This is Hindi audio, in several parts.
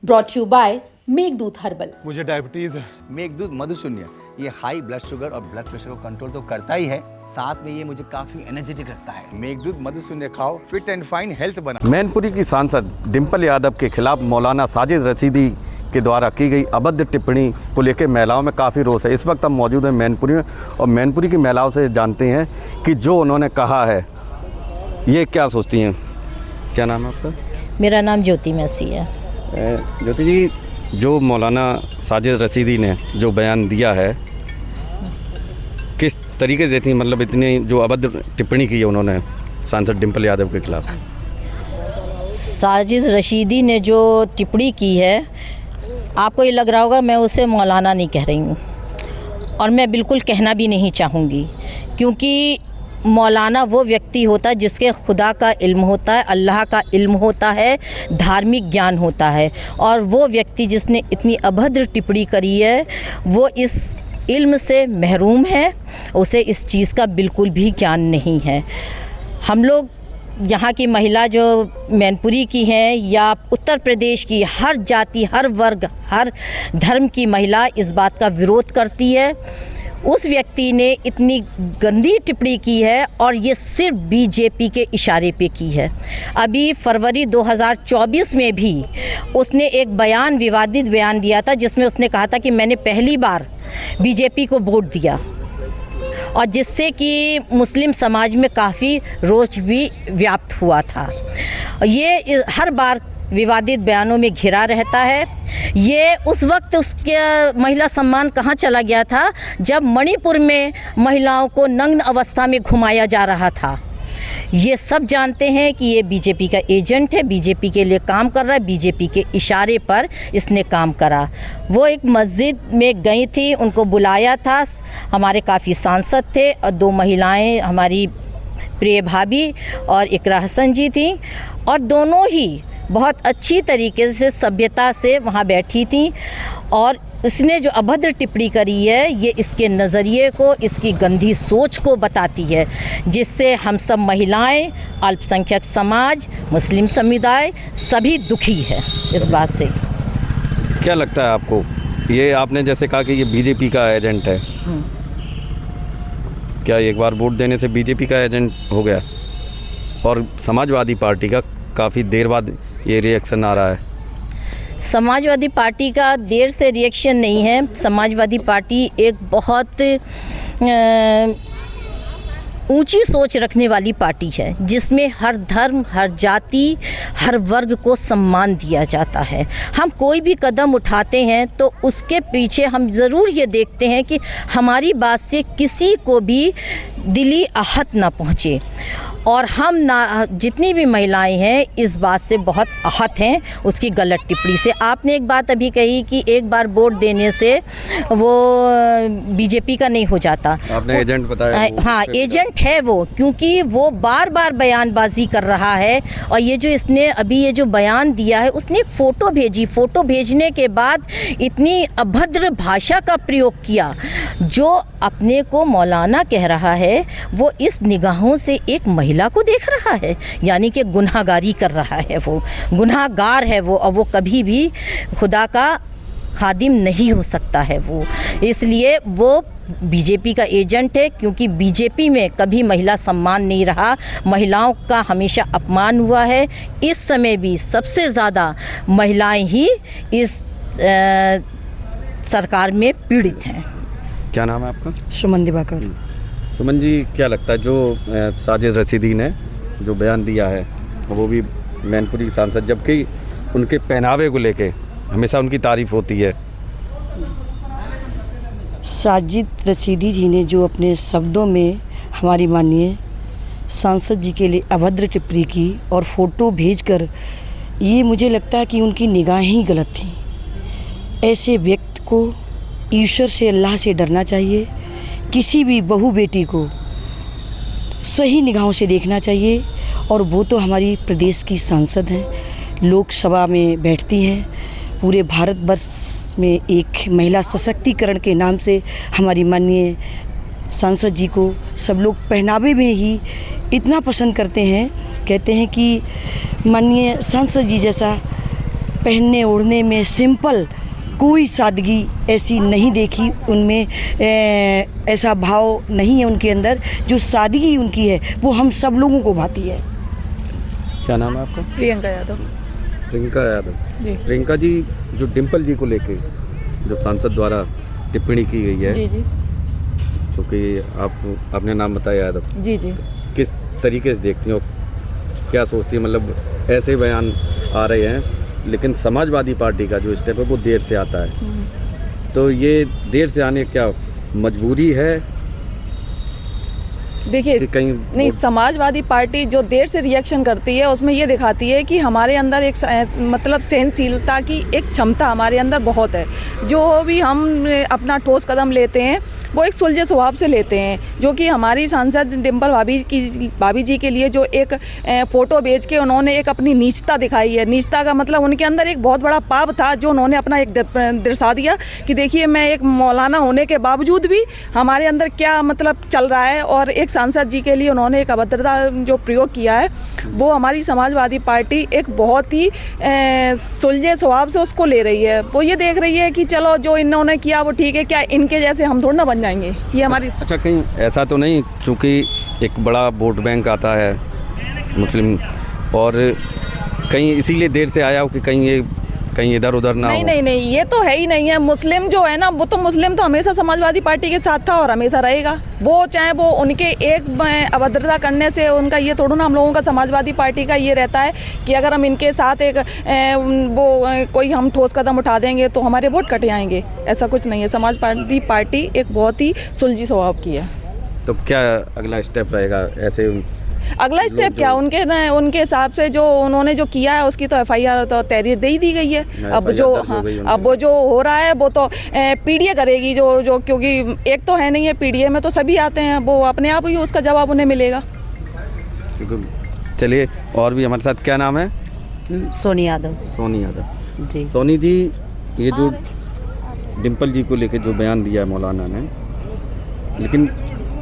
Brought you by Meghdoot herbal. मुझे डायबिटीज है। मेघदूत मधुशून्य ये हाई ब्लड शुगर और ब्लड प्रेशर को कंट्रोल तो करता ही है, साथ में ये मुझे काफी एनर्जेटिक रखता है। मेघदूत मधुशून्य खाओ, फिट एंड फाइन हेल्थ बना। मैनपुरी की सांसद डिंपल यादव के खिलाफ मौलाना साजिद रशीदी के द्वारा की गई अभद्र टिप्पणी को लेकर महिलाओं में काफ़ी रोष है। इस वक्त हम मौजूद हैं मैनपुरी में और मैनपुरी की महिलाओं से जानते हैं कि जो उन्होंने कहा है ये क्या सोचती हैं। क्या नाम है आपका? मेरा नाम ज्योति मैसी है। ज्योति जी, जो मौलाना साजिद रशीदी ने जो बयान दिया है किस तरीके से देती, मतलब इतनी जो अभद्र टिप्पणी की है उन्होंने सांसद डिंपल यादव के खिलाफ? साजिद रशीदी ने जो टिप्पणी की है, आपको ये लग रहा होगा मैं उसे मौलाना नहीं कह रही हूँ, और मैं बिल्कुल कहना भी नहीं चाहूँगी, क्योंकि मौलाना वो व्यक्ति होता है जिसके खुदा का इल्म होता है, अल्लाह का इल्म होता है, धार्मिक ज्ञान होता है। और वो व्यक्ति जिसने इतनी अभद्र टिप्पणी करी है वो इस इल्म से महरूम है, उसे इस चीज़ का बिल्कुल भी ज्ञान नहीं है। हम लोग यहाँ की महिला जो मैनपुरी की हैं या उत्तर प्रदेश की हर जाति, हर वर्ग, हर धर्म की महिला इस बात का विरोध करती है। उस व्यक्ति ने इतनी गंदी टिप्पणी की है और ये सिर्फ बीजेपी के इशारे पे की है। अभी फरवरी 2024 में भी उसने एक बयान, विवादित बयान दिया था, जिसमें उसने कहा था कि मैंने पहली बार बीजेपी को वोट दिया, और जिससे कि मुस्लिम समाज में काफ़ी रोष भी व्याप्त हुआ था। ये हर बार विवादित बयानों में घिरा रहता है। ये उस वक्त उसके महिला सम्मान कहाँ चला गया था जब मणिपुर में महिलाओं को नग्न अवस्था में घुमाया जा रहा था। ये सब जानते हैं कि ये बीजेपी का एजेंट है, बीजेपी के लिए काम कर रहा है, बीजेपी के इशारे पर इसने काम करा। वो एक मस्जिद में गई थी, उनको बुलाया था, हमारे काफ़ी सांसद थे और दो महिलाएं हमारी प्रिय भाभी और इकरा हसन जी थी, और दोनों ही बहुत अच्छी तरीके से सभ्यता से वहाँ बैठी थी। और इसने जो अभद्र टिप्पणी करी है ये इसके नज़रिए को, इसकी गंदी सोच को बताती है, जिससे हम सब महिलाएं, अल्पसंख्यक समाज, मुस्लिम समुदाय सभी दुखी है इस बात से। क्या लगता है आपको, ये आपने जैसे कहा कि ये बीजेपी का एजेंट है, क्या एक बार वोट देने से बीजेपी का एजेंट हो गया? और समाजवादी पार्टी का काफ़ी देर बाद ये रिएक्शन आ रहा है। समाजवादी पार्टी का देर से रिएक्शन नहीं है। समाजवादी पार्टी एक बहुत ऊंची सोच रखने वाली पार्टी है, जिसमें हर धर्म, हर जाति, हर वर्ग को सम्मान दिया जाता है। हम कोई भी कदम उठाते हैं तो उसके पीछे हम ज़रूर ये देखते हैं कि हमारी बात से किसी को भी दिली आहत ना पहुँचे। और हम ना, जितनी भी महिलाएं हैं इस बात से बहुत आहत हैं उसकी गलत टिप्पणी से। आपने एक बात अभी कही कि एक बार वोट देने से वो बीजेपी का नहीं हो जाता। आपने एजेंट बताया। हाँ, एजेंट है वो, क्योंकि वो बार बार बयानबाजी कर रहा है। और ये जो इसने अभी ये जो बयान दिया है, उसने एक फ़ोटो भेजी, फ़ोटो भेजने के बाद इतनी अभद्र भाषा का प्रयोग किया। जो अपने को मौलाना कह रहा है वो इस निगाहों से एक महिला को देख रहा है, यानी कि गुनाहगारी कर रहा है, वो गुनाहगार है वो, और वो कभी भी खुदा का खादिम नहीं हो सकता है वो। इसलिए वो बीजेपी का एजेंट है, क्योंकि बीजेपी में कभी महिला सम्मान नहीं रहा, महिलाओं का हमेशा अपमान हुआ है। इस समय भी सबसे ज़्यादा महिलाएं ही इस सरकार में पीड़ित हैं। क्या नाम है आपका? सुमन दिवाकर। सुमन जी, क्या लगता है जो साजिद रशीदी ने जो बयान दिया है, वो भी मैनपुरी की सांसद, जबकि उनके पहनावे को लेके हमेशा उनकी तारीफ होती है। साजिद रशीदी जी ने जो अपने शब्दों में हमारी माननीय सांसद जी के लिए अभद्र टिप्पणी की और फ़ोटो भेजकर, ये मुझे लगता है कि उनकी निगाहें ही गलत थीं। ऐसे व्यक्ति को ईश्वर से, अल्लाह से डरना चाहिए। किसी भी बहू बेटी को सही निगाहों से देखना चाहिए। और वो तो हमारी प्रदेश की सांसद हैं, लोकसभा में बैठती हैं। पूरे भारतवर्ष में एक महिला सशक्तिकरण के नाम से हमारी माननीय सांसद जी को सब लोग पहनावे में ही इतना पसंद करते हैं। कहते हैं कि माननीय सांसद जी जैसा पहनने ओढ़ने में सिंपल, कोई सादगी ऐसी नहीं देखी उनमें। ऐसा भाव नहीं है उनके अंदर। जो सादगी उनकी है वो हम सब लोगों को भाती है। क्या नाम है आपका? प्रियंका यादव। प्रियंका यादव जी। प्रियंका जी, जो डिम्पल जी को लेके जो सांसद द्वारा टिप्पणी की गई है, जी जी चूँकि आपने नाम बताया यादव, जी जी। किस तरीके से देखती हो, क्या सोचती है? मतलब ऐसे बयान आ रहे हैं, लेकिन समाजवादी पार्टी का जो स्टेप है वो देर से आता है, तो ये देर से आने क्या मजबूरी है? देखिए, कि कहीं नहीं, समाजवादी पार्टी जो देर से रिएक्शन करती है उसमें ये दिखाती है कि हमारे अंदर एक मतलब सहनशीलता की एक क्षमता हमारे अंदर बहुत है। जो भी हम अपना ठोस कदम लेते हैं वो एक सुलझे स्वभाव से लेते हैं। जो कि हमारी सांसद डिम्पल भाभी जी के लिए जो एक फ़ोटो भेज के उन्होंने एक अपनी नीचता दिखाई है। नीचता का मतलब उनके अंदर एक बहुत बड़ा पाप था जो उन्होंने अपना एक दर्शा दिया कि देखिए, मैं एक मौलाना होने के बावजूद भी हमारे अंदर क्या मतलब चल रहा है। और एक सांसद जी के लिए उन्होंने एक अभद्रता जो प्रयोग किया है, वो हमारी समाजवादी पार्टी एक बहुत ही सुलझे स्वभाव से उसको ले रही है। वो ये देख रही है कि चलो जो इन्होंने किया वो ठीक है, क्या इनके जैसे हम थोड़ा ना बन जाएंगे। ये हमारी अच्छा, कहीं ऐसा तो नहीं, चूँकि एक बड़ा वोट बैंक आता है मुस्लिम, और कहीं इसीलिए देर से आया हो कि कहीं इधर उधर ना हो? नहीं, ये तो है ही नहीं है। मुस्लिम जो है ना, वो तो मुस्लिम तो हमेशा समाजवादी पार्टी के साथ था और हमेशा रहेगा। वो चाहे वो उनके एक अभद्रता करने से उनका ये थोड़ा ना हम लोगों का समाजवादी पार्टी का ये रहता है कि अगर हम इनके साथ एक कोई हम ठोस कदम उठा देंगे तो हमारे वोट कट जाएंगे। ऐसा कुछ नहीं है। समाजवादी पार्टी एक बहुत ही सुलझी स्वभाव की है। तो क्या अगला स्टेप रहेगा? ऐसे अगला स्टेप क्या, उनके हिसाब से जो उन्होंने जो किया है उसकी तो FIR तो तहरीर दे ही दी गई है। अब जो अब वो जो हो रहा है वो तो PDA करेगी, जो क्योंकि एक तो है नहीं है, PDA में तो सभी आते हैं, वो अपने आप ही उसका जवाब उन्हें मिलेगा। चलिए, और भी हमारे साथ, क्या नाम है? सोनी यादव। सोनी यादव जी। सोनी जी, ये जो डिम्पल जी को लेके जो बयान दिया है मौलाना ने, लेकिन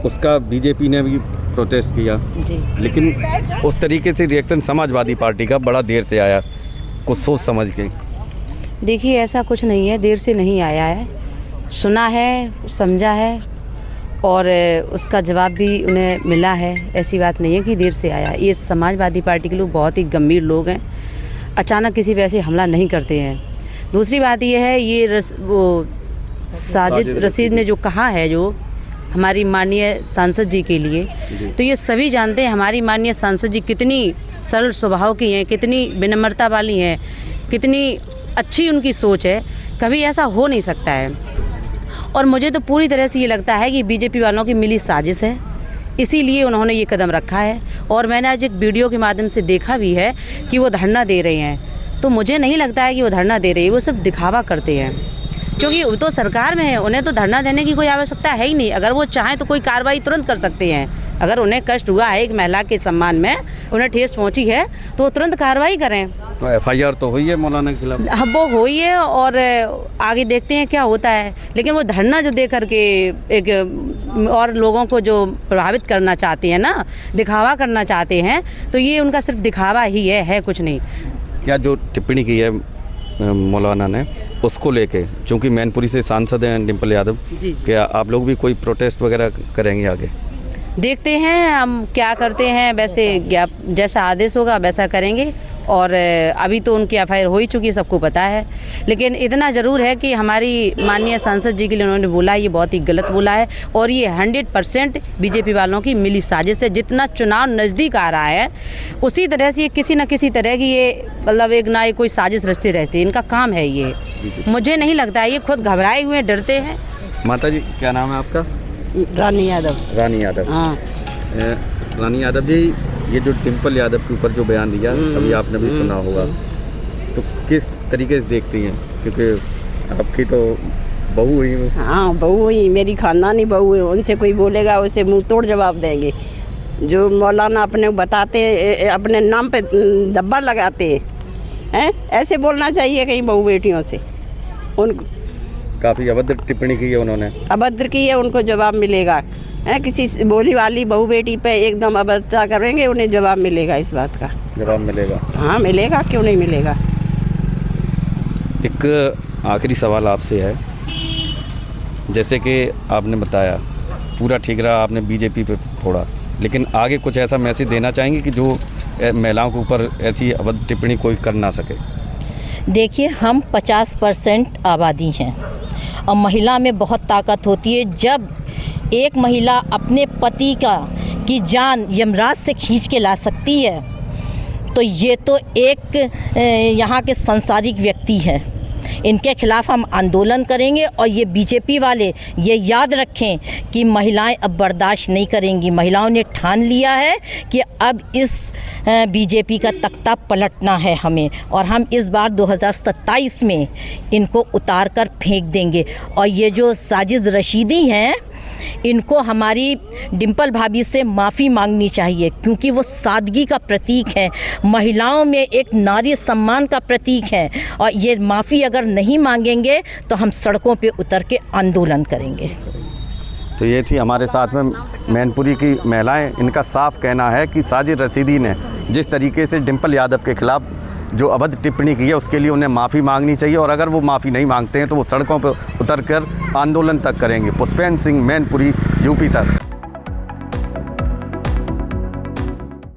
उसका बीजेपी ने भी प्रोटेस्ट किया जी। लेकिन उस तरीके से रिएक्शन समाजवादी पार्टी का बड़ा देर से आया, कुछ सोच समझ के। देखिए, ऐसा कुछ नहीं है, देर से नहीं आया है, सुना है, समझा है और उसका जवाब भी उन्हें मिला है। ऐसी बात नहीं है कि देर से आया। ये समाजवादी पार्टी के लोग बहुत ही गंभीर लोग हैं, अचानक किसी पे ऐसे हमला नहीं करते हैं। दूसरी बात ये है, ये वो साजिद रशीद ने जो कहा है, जो हमारी माननीय सांसद जी के लिए, तो ये सभी जानते हैं हमारी माननीय सांसद जी कितनी सरल स्वभाव की हैं, कितनी विनम्रता वाली हैं, कितनी अच्छी उनकी सोच है। कभी ऐसा हो नहीं सकता है। और मुझे तो पूरी तरह से ये लगता है कि बीजेपी वालों की मिली साजिश है, इसीलिए उन्होंने ये कदम रखा है। और मैंने आज एक वीडियो के माध्यम से देखा भी है कि वो धरना दे रहे हैं, तो मुझे नहीं लगता है कि वो धरना दे रहे हैं, वो सिर्फ दिखावा करते हैं, क्योंकि वो तो सरकार में है, उन्हें तो धरना देने की कोई आवश्यकता है ही नहीं। अगर वो चाहें तो कोई कार्रवाई तुरंत कर सकते हैं। अगर उन्हें कष्ट हुआ है, एक महिला के सम्मान में उन्हें ठेस पहुंची है, तो वो तुरंत कार्रवाई करें। तो FIR तो हुई है मौलाना के खिलाफ? हाँ, वो हुई है और आगे देखते हैं क्या होता है। लेकिन वो धरना जो दे करके एक और लोगों को जो प्रभावित करना चाहते हैं ना, दिखावा करना चाहते हैं, तो ये उनका सिर्फ दिखावा ही है कुछ नहीं। क्या जो टिप्पणी की है मौलाना ने, उसको लेके, चूँकि मैनपुरी से सांसद हैं डिम्पल यादव, क्या आप लोग भी कोई प्रोटेस्ट वगैरह करेंगे आगे? देखते हैं हम क्या करते हैं, वैसे जैसा आदेश होगा वैसा करेंगे। और अभी तो उनकी FIR हो ही चुकी है, सबको पता है। लेकिन इतना ज़रूर है कि हमारी माननीय सांसद जी के लिए उन्होंने बोला, ये बहुत ही गलत बोला है और ये 100% बीजेपी वालों की मिली साजिश है। जितना चुनाव नज़दीक आ रहा है उसी तरह से ये किसी न किसी तरह की ये मतलब एक ना कोई साजिश रचते रहते हैं, इनका काम है ये। मुझे नहीं लगता है, ये खुद घबराए हुए डरते हैं। माता जी, क्या नाम है आपका? रानी यादव। रानी यादव। हाँ। रानी यादव जी, ये जो डिम्पल यादव के ऊपर जो बयान दिया, अभी आपने भी सुना होगा, तो किस तरीके से देखती हैं? क्योंकि आपकी तो बहू हुई। हाँ, बहू हुई, मेरी खानदानी बहू है, उनसे कोई बोलेगा उसे मुंह तोड़ जवाब देंगे। जो मौलाना अपने बताते हैं, अपने नाम पे दब्बा लगाते हैं, ऐसे बोलना चाहिए कहीं बहू बेटियों से। उनको काफ़ी अभद्र टिप्पणी की है उन्होंने, अभद्र की है, उनको जवाब मिलेगा। किसी बोली वाली बहू बेटी पे एकदम अभद्रता करेंगे, उन्हें जवाब मिलेगा, इस बात का जवाब मिलेगा। हाँ, मिलेगा, क्यों नहीं मिलेगा। एक आखिरी सवाल आपसे है, जैसे कि आपने बताया पूरा ठीक रहा, आपने बीजेपी पे फोड़ा, लेकिन आगे कुछ ऐसा मैसेज देना चाहेंगे कि जो महिलाओं के ऊपर ऐसी अभद्र टिप्पणी कोई कर ना सके? देखिए, हम 50% आबादी हैं और महिला में बहुत ताकत होती है। जब एक महिला अपने पति की जान यमराज से खींच के ला सकती है, तो ये तो एक यहाँ के सांसारिक व्यक्ति हैं। इनके खिलाफ़ हम आंदोलन करेंगे और ये बीजेपी वाले ये याद रखें कि महिलाएं अब बर्दाश्त नहीं करेंगी। महिलाओं ने ठान लिया है कि अब इस बीजेपी का तख्ता पलटना है हमें, और हम इस बार 2027 में इनको उतार कर फेंक देंगे। और ये जो साजिद रशीदी हैं, इनको हमारी डिम्पल भाभी से माफ़ी मांगनी चाहिए, क्योंकि वो सादगी का प्रतीक है, महिलाओं में एक नारी सम्मान का प्रतीक है। और ये माफ़ी अगर नहीं मांगेंगे तो हम सड़कों पे उतर के आंदोलन करेंगे। तो ये थी हमारे साथ में मैनपुरी की महिलाएं। इनका साफ कहना है कि साजिद रशीदी ने जिस तरीके से डिम्पल यादव के खिलाफ जो अभद्र टिप्पणी की है, उसके लिए उन्हें माफ़ी मांगनी चाहिए, और अगर वो माफ़ी नहीं मांगते हैं तो वो सड़कों पर उतर कर आंदोलन तक करेंगे। पुष्पेंद्र सिंह, मैनपुरी, यूपी तक।